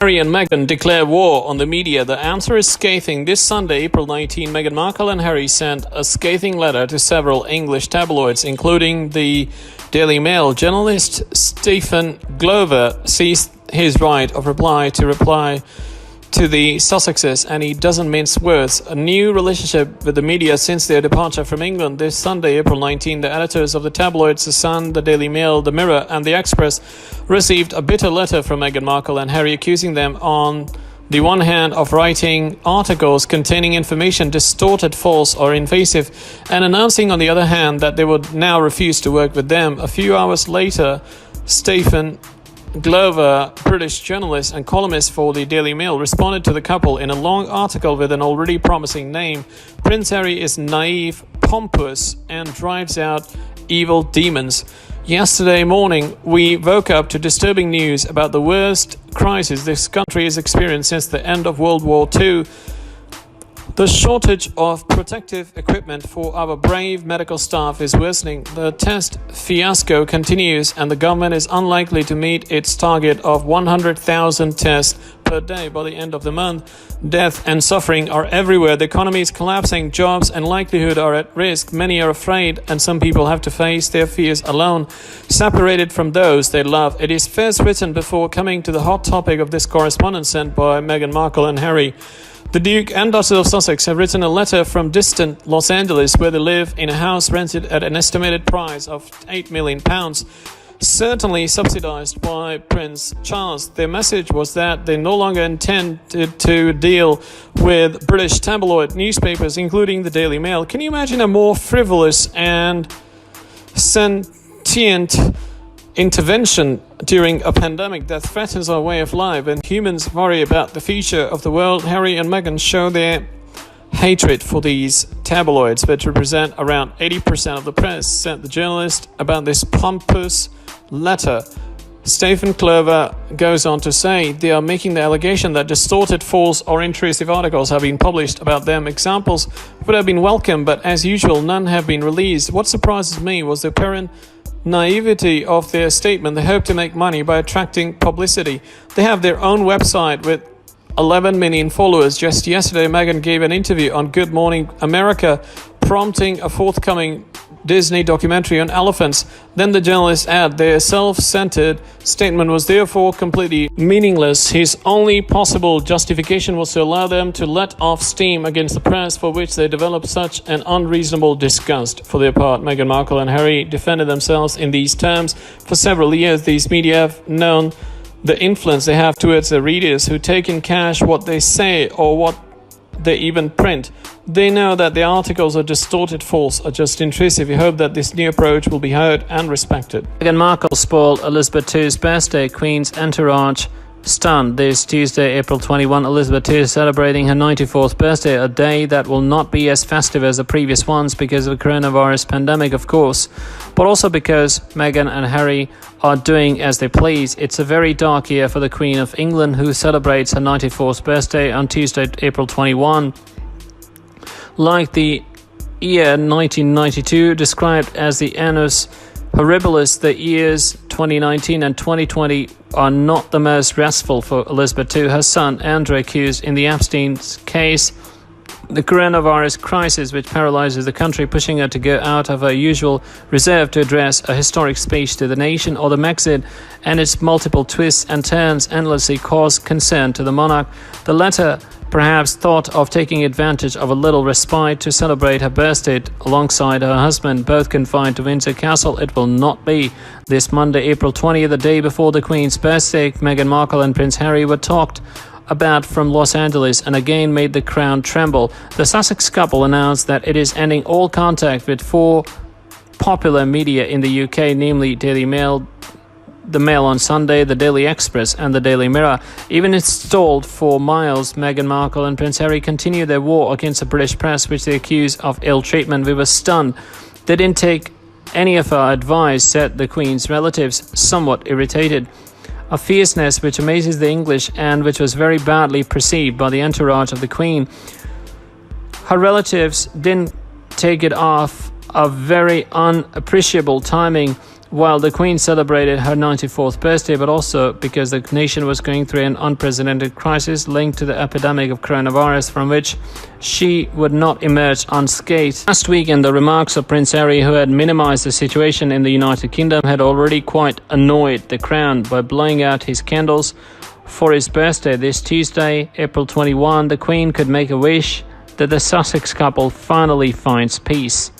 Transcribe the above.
Harry and Meghan declare war on the media. The answer is scathing. This Sunday, April 19, Meghan Markle and Harry sent a scathing letter to several English tabloids, including the Daily Mail. Journalist Stephen Glover sees his right of reply to the Sussexes, and he doesn't mince words. A new relationship with the media since their departure from England. This Sunday, April 19, the editors of the tabloids The Sun, the Daily Mail, the Mirror and the Express received a bitter letter from Meghan Markle and Harry, accusing them on the one hand of writing articles containing information distorted, false or invasive, and announcing on the other hand that they would now refuse to work with them. A few hours later, Stephen Glover, British journalist and columnist for the Daily Mail, responded to the couple in a long article with an already promising name. Prince Harry is naive, pompous, and drives out evil demons. Yesterday morning, we woke up to disturbing news about the worst crisis this country has experienced since the end of World War II. The shortage of protective equipment for our brave medical staff is worsening. The test fiasco continues, and the government is unlikely to meet its target of 100,000 tests per day by the end of the month. Death and suffering are everywhere. The economy is collapsing. Jobs and livelihood are at risk. Many are afraid, and some people have to face their fears alone, separated from those they love. It is first written before coming to the hot topic of this correspondence sent by Meghan Markle and Harry. The Duke and Duchess of Sussex have written a letter from distant Los Angeles, where they live in a house rented at an estimated price of £8 million, certainly subsidized by Prince Charles. Their message was that they no longer intended to deal with British tabloid newspapers, including the Daily Mail. Can you imagine a more frivolous and sentient intervention during a pandemic that threatens our way of life and humans worry about the future of the world? Harry and Meghan show their hatred for these tabloids, which represent around 80% of the press, said the journalist about this pompous letter. Stephen Glover goes on to say they are making the allegation that distorted, false or intrusive articles have been published about them. Examples would have been welcome, but as usual, none have been released. What surprises me was the apparent naivety of their statement. They hope to make money by attracting publicity. They have their own website with 11 million followers. Just yesterday, Meghan gave an interview on Good Morning America, prompting a forthcoming Disney documentary on elephants. Then the journalists add their self-centered statement was therefore completely meaningless. His only possible justification was to allow them to let off steam against the press, for which they developed such an unreasonable disgust. For their part, Meghan Markle and Harry defended themselves in these terms. For several years, these media have known the influence they have towards their readers, who take in cash what they say or what they even print. They know that the articles are distorted, false, or just intrusive. We hope that this new approach will be heard and respected. Meghan Markle spoiled Elizabeth II's birthday. Queen's entourage stunned. This Tuesday, April 21, Elizabeth II is celebrating her 94th birthday, a day that will not be as festive as the previous ones because of the coronavirus pandemic, of course, but also because Meghan and Harry are doing as they please. It's a very dark year for the Queen of England, who celebrates her 94th birthday on Tuesday, April 21. Like the year 1992, described as the annus horribilis, the years 2019 and 2020 are not the most restful for Elizabeth II. Her son, Andrew, accused in the Epstein case the coronavirus crisis, which paralyzes the country, pushing her to go out of her usual reserve to address a historic speech to the nation, or the Brexit and its multiple twists and turns endlessly cause concern to the monarch. The latter perhaps thought of taking advantage of a little respite to celebrate her birthday alongside her husband, both confined to Windsor Castle. It will not be. This Monday, April 20th, the day before the Queen's birthday, Meghan Markle and Prince Harry were talked about from Los Angeles and again made the crown tremble. The Sussex couple announced that it is ending all contact with four popular media in the UK, namely Daily Mail, the Mail on Sunday, the Daily Express and the Daily Mirror. Even installed for miles, Meghan Markle and Prince Harry continue their war against the British press, which they accuse of ill treatment. We were stunned. They didn't take any of our advice, said the Queen's relatives, somewhat irritated. A fierceness which amazes the English and which was very badly perceived by the entourage of the Queen. Her relatives didn't take it off a very unappreciable timing while the Queen celebrated her 94th birthday, but also because the nation was going through an unprecedented crisis linked to the epidemic of coronavirus, from which she would not emerge unscathed. Last weekend, the remarks of Prince Harry, who had minimized the situation in the United Kingdom, had already quite annoyed the Crown by blowing out his candles for his birthday. This Tuesday, April 21, the Queen could make a wish that the Sussex couple finally finds peace.